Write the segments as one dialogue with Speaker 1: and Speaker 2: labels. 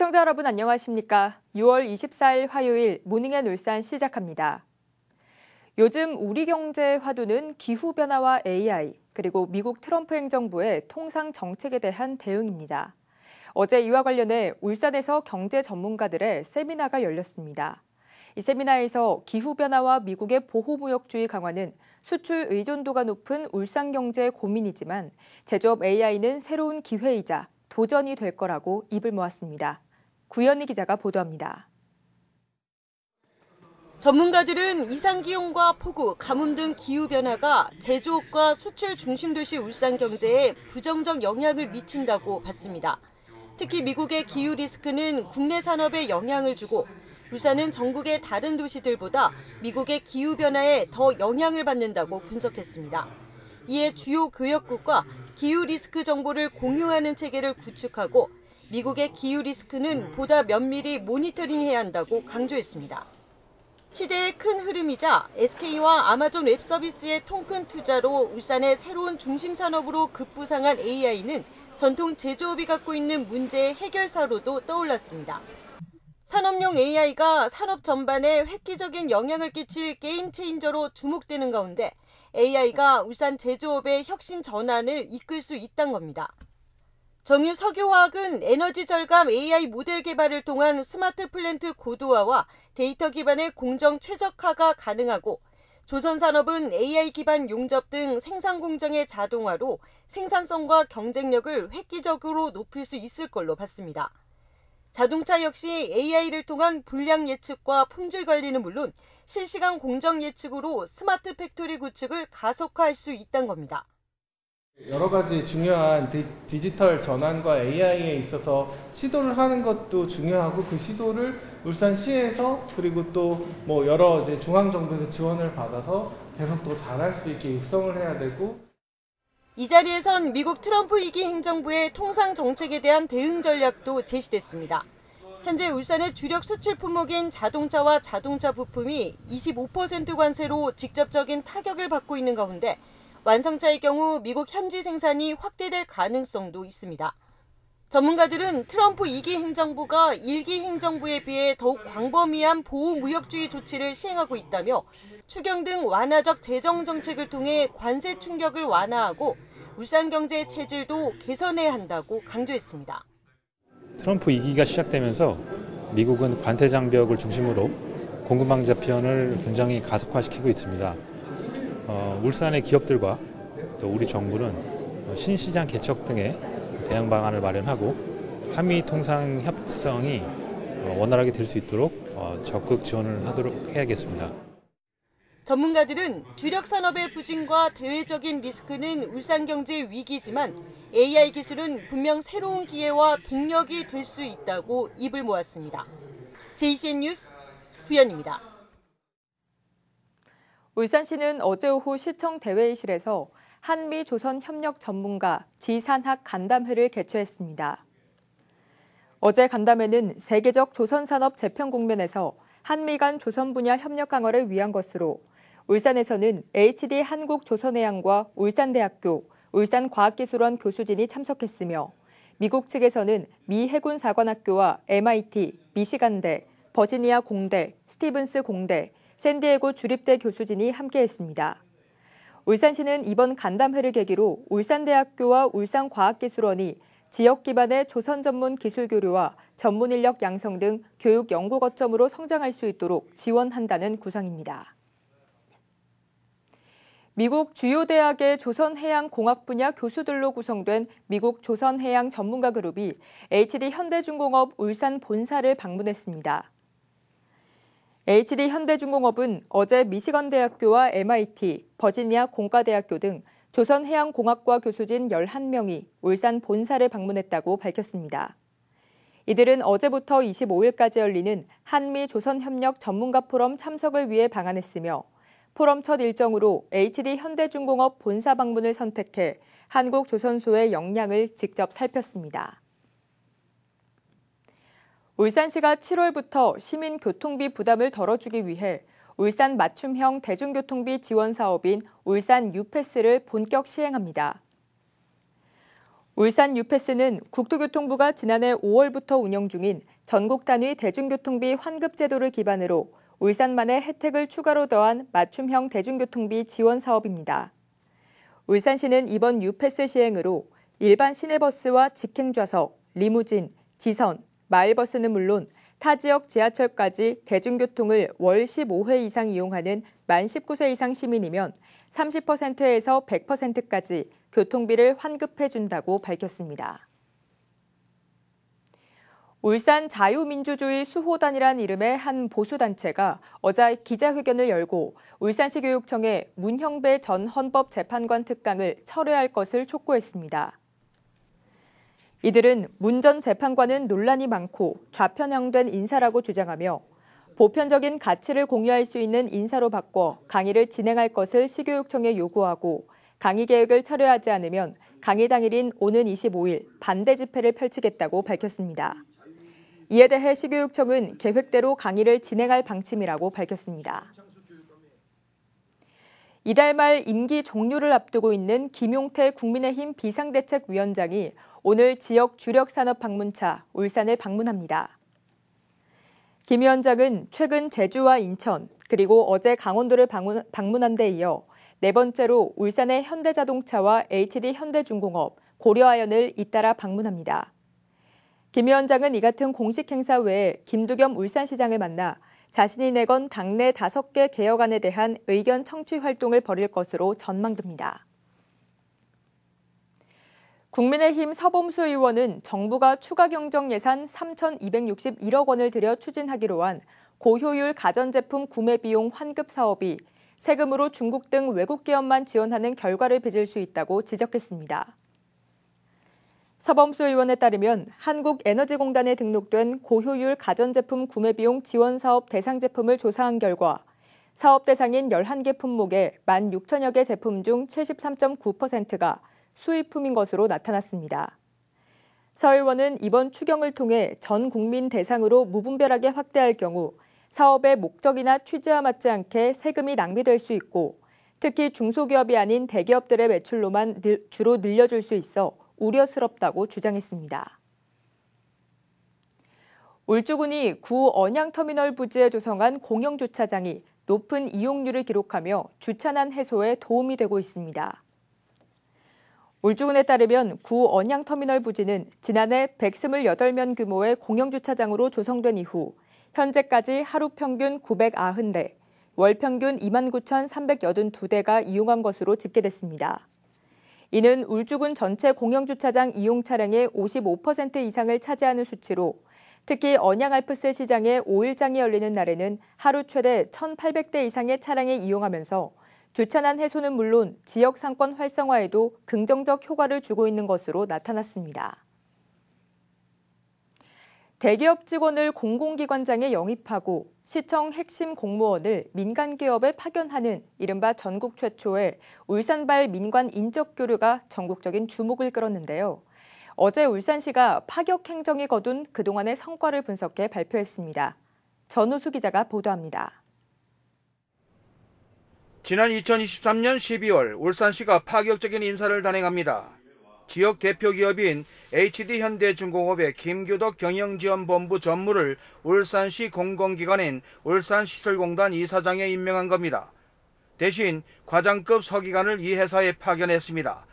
Speaker 1: 시청자 여러분 안녕하십니까? 6월 24일 화요일 모닝앤 울산 시작합니다. 요즘 우리 경제의 화두는 기후변화와 AI, 그리고 미국 트럼프 행정부의 통상 정책에 대한 대응입니다. 어제 이와 관련해 울산에서 경제 전문가들의 세미나가 열렸습니다. 이 세미나에서 기후변화와 미국의 보호무역주의 강화는 수출 의존도가 높은 울산 경제의 고민이지만 제조업 AI는 새로운 기회이자 도전이 될 거라고 입을 모았습니다. 구현희 기자가 보도합니다.
Speaker 2: 전문가들은 이상기온과 폭우, 가뭄 등 기후변화가 제조업과 수출 중심도시 울산 경제에 부정적 영향을 미친다고 봤습니다. 특히 미국의 기후 리스크는 국내 산업에 영향을 주고 울산은 전국의 다른 도시들보다 미국의 기후변화에 더 영향을 받는다고 분석했습니다. 이에 주요 교역국과 기후 리스크 정보를 공유하는 체계를 구축하고 미국의 기후 리스크는 보다 면밀히 모니터링해야 한다고 강조했습니다. 시대의 큰 흐름이자 SK와 아마존 웹서비스의 통큰 투자로 울산의 새로운 중심 산업으로 급부상한 AI는 전통 제조업이 갖고 있는 문제의 해결사로도 떠올랐습니다. 산업용 AI가 산업 전반에 획기적인 영향을 끼칠 게임 체인저로 주목되는 가운데 AI가 울산 제조업의 혁신 전환을 이끌 수 있다는 겁니다. 정유 석유화학은 에너지 절감 AI 모델 개발을 통한 스마트 플랜트 고도화와 데이터 기반의 공정 최적화가 가능하고 조선산업은 AI 기반 용접 등 생산 공정의 자동화로 생산성과 경쟁력을 획기적으로 높일 수 있을 걸로 봤습니다. 자동차 역시 AI를 통한 불량 예측과 품질 관리는 물론 실시간 공정 예측으로 스마트 팩토리 구축을 가속화할 수 있다는 겁니다.
Speaker 3: 여러 가지 중요한 디지털 전환과 AI에 있어서 시도를 하는 것도 중요하고 그 시도를 울산시에서 그리고 또 여러 중앙정부에서 지원을 받아서 계속 더 잘할 수 있게 육성을 해야 되고.
Speaker 2: 이 자리에선 미국 트럼프 2기 행정부의 통상 정책에 대한 대응 전략도 제시됐습니다. 현재 울산의 주력 수출 품목인 자동차와 자동차 부품이 25% 관세로 직접적인 타격을 받고 있는 가운데 완성차의 경우 미국 현지 생산이 확대될 가능성도 있습니다. 전문가들은 트럼프 2기 행정부가 1기 행정부에 비해 더욱 광범위한 보호무역주의 조치를 시행하고 있다며 추경 등 완화적 재정 정책을 통해 관세 충격을 완화하고 울산 경제의 체질도 개선해야 한다고 강조했습니다.
Speaker 4: 트럼프 2기가 시작되면서 미국은 관세 장벽을 중심으로 공급망 편을 굉장히 가속화시키고 있습니다. 울산의 기업들과 또 우리 정부는 신시장 개척 등의 대응 방안을 마련하고 한미 통상 협상이 원활하게 될 수 있도록 적극 지원을 하도록 해야겠습니다.
Speaker 2: 전문가들은 주력 산업의 부진과 대외적인 리스크는 울산 경제의 위기지만 AI 기술은 분명 새로운 기회와 동력이 될 수 있다고 입을 모았습니다. JCN 뉴스 구현입니다.
Speaker 1: 울산시는 어제 오후 시청 대회의실에서 한미 조선 협력 전문가 지산학 간담회를 개최했습니다. 어제 간담회는 세계적 조선산업 재편 국면에서 한미 간 조선 분야 협력 강화를 위한 것으로 울산에서는 HD 한국조선해양과 울산대학교, 울산과학기술원 교수진이 참석했으며 미국 측에서는 미 해군사관학교와 MIT, 미시간대, 버지니아 공대, 스티븐스 공대, 샌디에고 주립대 교수진이 함께했습니다. 울산시는 이번 간담회를 계기로 울산대학교와 울산과학기술원이 지역 기반의 조선 전문 기술 교류와 전문 인력 양성 등 교육 연구 거점으로 성장할 수 있도록 지원한다는 구상입니다. 미국 주요 대학의 조선해양공학 분야 교수들로 구성된 미국 조선해양 전문가 그룹이 HD 현대중공업 울산 본사를 방문했습니다. HD 현대중공업은 어제 미시건대학교와 MIT, 버지니아 공과대학교 등 조선해양공학과 교수진 11명이 울산 본사를 방문했다고 밝혔습니다. 이들은 어제부터 25일까지 열리는 한미 조선협력 전문가 포럼 참석을 위해 방한했으며 포럼 첫 일정으로 HD 현대중공업 본사 방문을 선택해 한국조선소의 역량을 직접 살폈습니다. 울산시가 7월부터 시민 교통비 부담을 덜어주기 위해 울산 맞춤형 대중교통비 지원 사업인 울산 유패스를 본격 시행합니다. 울산 유패스는 국토교통부가 지난해 5월부터 운영 중인 전국 단위 대중교통비 환급 제도를 기반으로 울산만의 혜택을 추가로 더한 맞춤형 대중교통비 지원 사업입니다. 울산시는 이번 유패스 시행으로 일반 시내버스와 직행좌석, 리무진, 지선, 마을버스는 물론 타 지역 지하철까지 대중교통을 월 15회 이상 이용하는 만 19세 이상 시민이면 30%에서 100%까지 교통비를 환급해준다고 밝혔습니다. 울산 자유민주주의 수호단이란 이름의 한 보수단체가 어제 기자회견을 열고 울산시 교육청에 문형배 전 헌법재판관 특강을 철회할 것을 촉구했습니다. 이들은 문 전 재판관은 논란이 많고 좌편향된 인사라고 주장하며 보편적인 가치를 공유할 수 있는 인사로 바꿔 강의를 진행할 것을 시교육청에 요구하고 강의 계획을 철회하지 않으면 강의 당일인 오는 25일 반대 집회를 펼치겠다고 밝혔습니다. 이에 대해 시교육청은 계획대로 강의를 진행할 방침이라고 밝혔습니다. 이달 말 임기 종료를 앞두고 있는 김용태 국민의힘 비상대책위원장이 오늘 지역 주력 산업 방문차 울산을 방문합니다. 김 위원장은 최근 제주와 인천 그리고 어제 강원도를 방문한 데 이어 네 번째로 울산의 현대자동차와 HD-현대중공업, 고려아연을 잇따라 방문합니다. 김 위원장은 이 같은 공식 행사 외에 김두겸 울산시장을 만나 자신이 내건 당내 5개 개혁안에 대한 의견 청취 활동을 벌일 것으로 전망됩니다. 국민의힘 서범수 의원은 정부가 추가 경정 예산 3,261억 원을 들여 추진하기로 한 고효율 가전제품 구매 비용 환급 사업이 세금으로 중국 등 외국 기업만 지원하는 결과를 빚을 수 있다고 지적했습니다. 서범수 의원에 따르면 한국에너지공단에 등록된 고효율 가전제품 구매 비용 지원 사업 대상 제품을 조사한 결과 사업 대상인 11개 품목의 16,000여 개 제품 중 73.9%가 수입품인 것으로 나타났습니다. 서 의원은 이번 추경을 통해 전 국민 대상으로 무분별하게 확대할 경우 사업의 목적이나 취지와 맞지 않게 세금이 낭비될 수 있고 특히 중소기업이 아닌 대기업들의 매출로만 주로 늘려줄 수 있어 우려스럽다고 주장했습니다. 울주군이 구 언양터미널 부지에 조성한 공영주차장이 높은 이용률을 기록하며 주차난 해소에 도움이 되고 있습니다. 울주군에 따르면 구 언양터미널 부지는 지난해 128면 규모의 공영주차장으로 조성된 이후 현재까지 하루 평균 990대, 월 평균 29,382대가 이용한 것으로 집계됐습니다. 이는 울주군 전체 공영주차장 이용 차량의 55% 이상을 차지하는 수치로 특히 언양알프스 시장의 5일장이 열리는 날에는 하루 최대 1,800대 이상의 차량이 이용하면서 주차난 해소는 물론 지역 상권 활성화에도 긍정적 효과를 주고 있는 것으로 나타났습니다. 대기업 직원을 공공기관장에 영입하고 시청 핵심 공무원을 민간기업에 파견하는 이른바 전국 최초의 울산발 민관 인적교류가 전국적인 주목을 끌었는데요. 어제 울산시가 파격 행정이 거둔 그동안의 성과를 분석해 발표했습니다. 전우수 기자가 보도합니다.
Speaker 5: 지난 2023년 12월 울산시가 파격적인 인사를 단행합니다. 지역 대표 기업인 HD-현대중공업의 김규덕 경영지원본부 전무를 울산시 공공기관인 울산시설공단 이사장에 임명한 겁니다. 대신 과장급 서기관을 이 회사에 파견했습니다.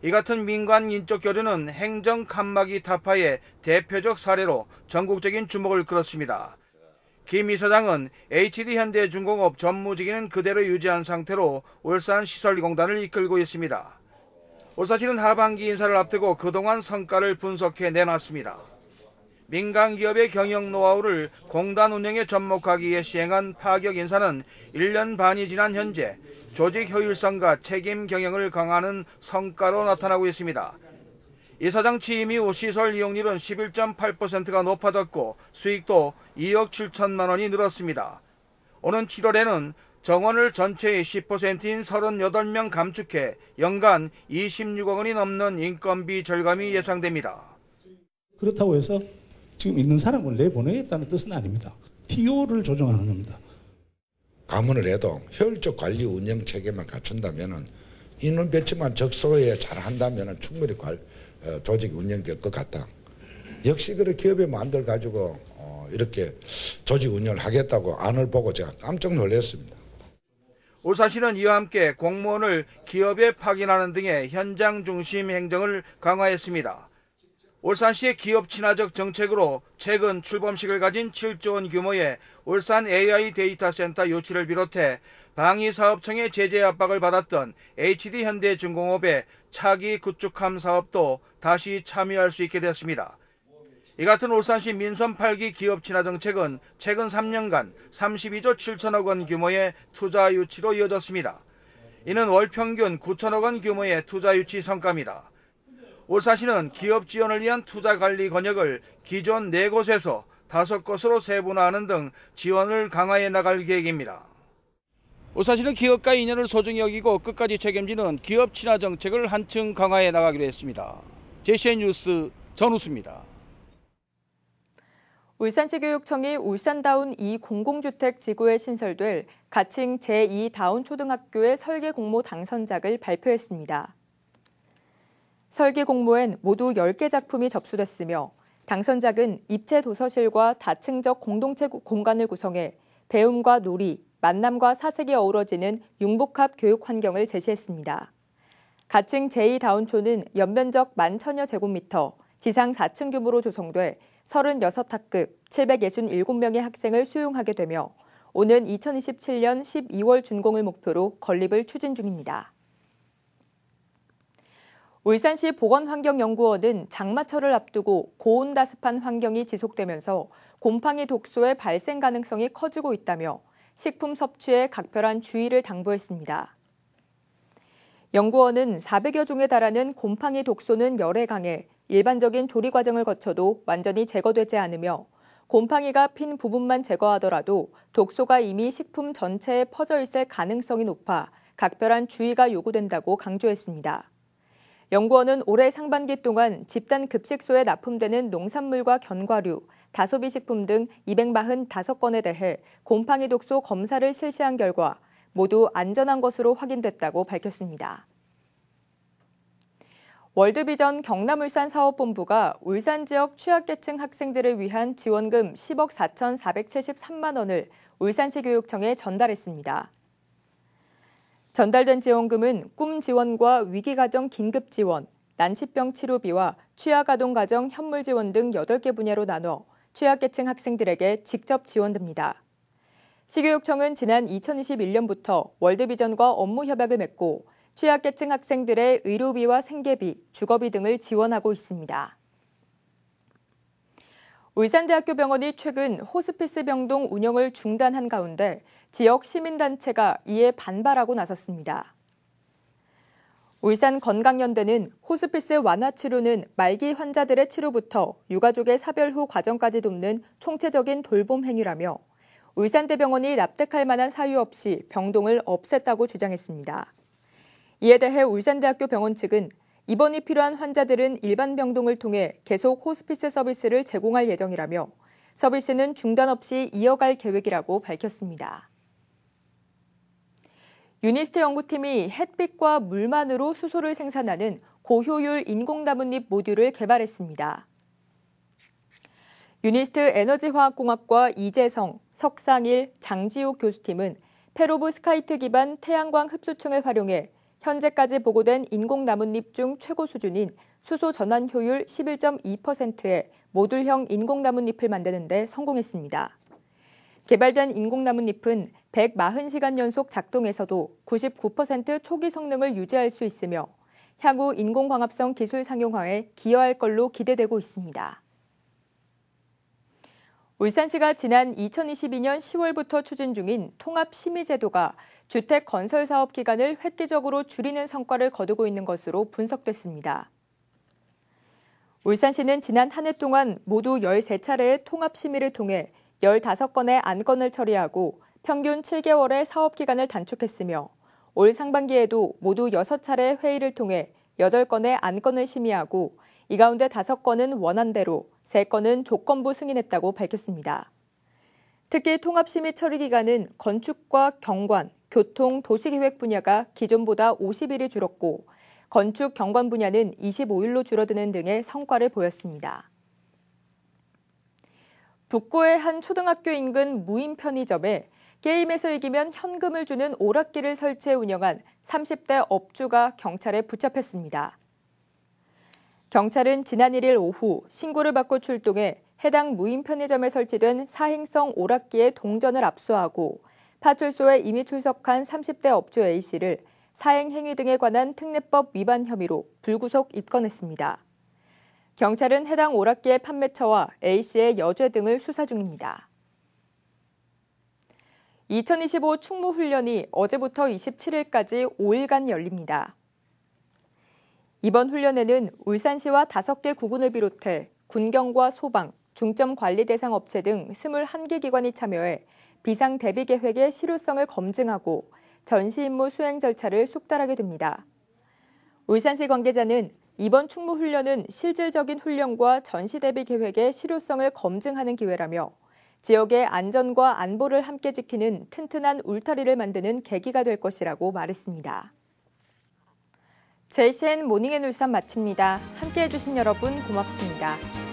Speaker 5: 이 같은 민관 인적 교류는 행정 칸막이 타파의 대표적 사례로 전국적인 주목을 끌었습니다. 김 이사장은 HD-현대중공업 전무직위는 그대로 유지한 상태로 울산시설공단을 이끌고 있습니다. 울산시는 하반기 인사를 앞두고 그동안 성과를 분석해 내놨습니다. 민간기업의 경영 노하우를 공단 운영에 접목하기 위해 시행한 파격 인사는 1년 반이 지난 현재 조직 효율성과 책임 경영을 강화하는 성과로 나타나고 있습니다. 이사장 취임 이후 시설 이용률은 11.8%가 높아졌고 수익도 2억 7천만 원이 늘었습니다. 오는 7월에는 정원을 전체의 10%인 38명 감축해 연간 26억 원이 넘는 인건비 절감이 예상됩니다.
Speaker 6: 그렇다고 해서 지금 있는 사람을 내보내겠다는 뜻은 아닙니다. TO를 조정하는 겁니다.
Speaker 7: 가문을 해도 효율적 관리 운영 체계만 갖춘다면 인원 배치만 적소에 잘 한다면 충분히 조직 운영될 것 같다. 역시 그래 기업의 마음들 가지고 이렇게 조직 운영을 하겠다고 안을 보고 제가 깜짝 놀랐습니다.
Speaker 5: 울산시는 이와 함께 공무원을 기업에 파견하는 등의 현장 중심 행정을 강화했습니다. 울산시의 기업 친화적 정책으로 최근 출범식을 가진 7조 원 규모의 울산 AI 데이터 센터 유치를 비롯해 방위사업청의 제재 압박을 받았던 HD현대중공업의 차기 구축함 사업도 다시 참여할 수 있게 됐습니다. 이 같은 울산시 민선 8기 기업 친화 정책은 최근 3년간 32조 7천억 원 규모의 투자 유치로 이어졌습니다. 이는 월 평균 9천억 원 규모의 투자 유치 성과입니다. 울산시는 기업 지원을 위한 투자 관리 권역을 기존 4곳에서 5곳으로 세분화하는 등 지원을 강화해 나갈 계획입니다. 울산시는 기업과 인연을 소중히 여기고 끝까지 책임지는 기업 친화 정책을 한층 강화해 나가기로 했습니다. JCN 뉴스 전우수입니다.
Speaker 1: 울산시교육청이 울산다운 2공공주택 지구에 신설될 가칭 제2다운초등학교의 설계 공모 당선작을 발표했습니다. 설계 공모엔 모두 10개 작품이 접수됐으며 당선작은 입체 도서실과 다층적 공동체 공간을 구성해 배움과 놀이, 만남과 사색이 어우러지는 융복합 교육 환경을 제시했습니다. 가칭 제2다운초는 연면적 10,000여 제곱미터, 지상 4층 규모로 조성돼 36학급 767명의 학생을 수용하게 되며 오는 2027년 12월 준공을 목표로 건립을 추진 중입니다. 울산시 보건환경연구원은 장마철을 앞두고 고온다습한 환경이 지속되면서 곰팡이 독소의 발생 가능성이 커지고 있다며 식품 섭취에 각별한 주의를 당부했습니다. 연구원은 400여 종에 달하는 곰팡이 독소는 열에 강해 일반적인 조리 과정을 거쳐도 완전히 제거되지 않으며 곰팡이가 핀 부분만 제거하더라도 독소가 이미 식품 전체에 퍼져 있을 가능성이 높아 각별한 주의가 요구된다고 강조했습니다. 연구원은 올해 상반기 동안 집단 급식소에 납품되는 농산물과 견과류, 다소비 식품 등 245건에 대해 곰팡이 독소 검사를 실시한 결과 모두 안전한 것으로 확인됐다고 밝혔습니다. 월드비전 경남울산 사업본부가 울산 지역 취약계층 학생들을 위한 지원금 10억 4,473만 원을 울산시 교육청에 전달했습니다. 전달된 지원금은 꿈 지원과 위기가정 긴급 지원, 난치병 치료비와 취약아동가정 현물 지원 등 8개 분야로 나눠 취약계층 학생들에게 직접 지원됩니다. 시교육청은 지난 2021년부터 월드비전과 업무 협약을 맺고 취약계층 학생들의 의료비와 생계비, 주거비 등을 지원하고 있습니다. 울산대학교 병원이 최근 호스피스 병동 운영을 중단한 가운데 지역 시민단체가 이에 반발하고 나섰습니다. 울산건강연대는 호스피스 완화 치료는 말기 환자들의 치료부터 유가족의 사별 후 과정까지 돕는 총체적인 돌봄 행위라며 울산대병원이 납득할 만한 사유 없이 병동을 없앴다고 주장했습니다. 이에 대해 울산대학교 병원 측은 입원이 필요한 환자들은 일반 병동을 통해 계속 호스피스 서비스를 제공할 예정이라며 서비스는 중단 없이 이어갈 계획이라고 밝혔습니다. 유니스트 연구팀이 햇빛과 물만으로 수소를 생산하는 고효율 인공나뭇잎 모듈을 개발했습니다. 유니스트 에너지화학공학과 이재성, 석상일, 장지욱 교수팀은 페로브 스카이트 기반 태양광 흡수층을 활용해 현재까지 보고된 인공나뭇잎 중 최고 수준인 수소 전환 효율 11.2%의 모듈형 인공나뭇잎을 만드는 데 성공했습니다. 개발된 인공나뭇잎은 140시간 연속 작동에서도 99% 초기 성능을 유지할 수 있으며 향후 인공광합성 기술 상용화에 기여할 걸로 기대되고 있습니다. 울산시가 지난 2022년 10월부터 추진 중인 통합심의제도가 주택 건설 사업 기간을 획기적으로 줄이는 성과를 거두고 있는 것으로 분석됐습니다. 울산시는 지난 한 해 동안 모두 13차례의 통합심의를 통해 15건의 안건을 처리하고 평균 7개월의 사업 기간을 단축했으며 올 상반기에도 모두 6차례의 회의를 통해 8건의 안건을 심의하고 이 가운데 5건은 원안대로 3건은 조건부 승인했다고 밝혔습니다. 특히 통합심의 처리 기간은 건축과 경관, 교통, 도시계획 분야가 기존보다 50일이 줄었고 건축 경관 분야는 25일로 줄어드는 등의 성과를 보였습니다. 북구의 한 초등학교 인근 무인 편의점에 게임에서 이기면 현금을 주는 오락기를 설치해 운영한 30대 업주가 경찰에 붙잡혔습니다. 경찰은 지난 1일 오후 신고를 받고 출동해 해당 무인 편의점에 설치된 사행성 오락기의 동전을 압수하고 파출소에 이미 출석한 30대 업주 A씨를 사행 행위 등에 관한 특례법 위반 혐의로 불구속 입건했습니다. 경찰은 해당 오락기의 판매처와 A씨의 여죄 등을 수사 중입니다. 2025 충무훈련이 어제부터 27일까지 5일간 열립니다. 이번 훈련에는 울산시와 5개 구군을 비롯해 군경과 소방, 중점 관리 대상 업체 등 21개 기관이 참여해 비상 대비 계획의 실효성을 검증하고 전시 임무 수행 절차를 숙달하게 됩니다. 울산시 관계자는 이번 충무훈련은 실질적인 훈련과 전시 대비 계획의 실효성을 검증하는 기회라며 지역의 안전과 안보를 함께 지키는 튼튼한 울타리를 만드는 계기가 될 것이라고 말했습니다. JCN 모닝앤울산 마칩니다. 함께해 주신 여러분 고맙습니다.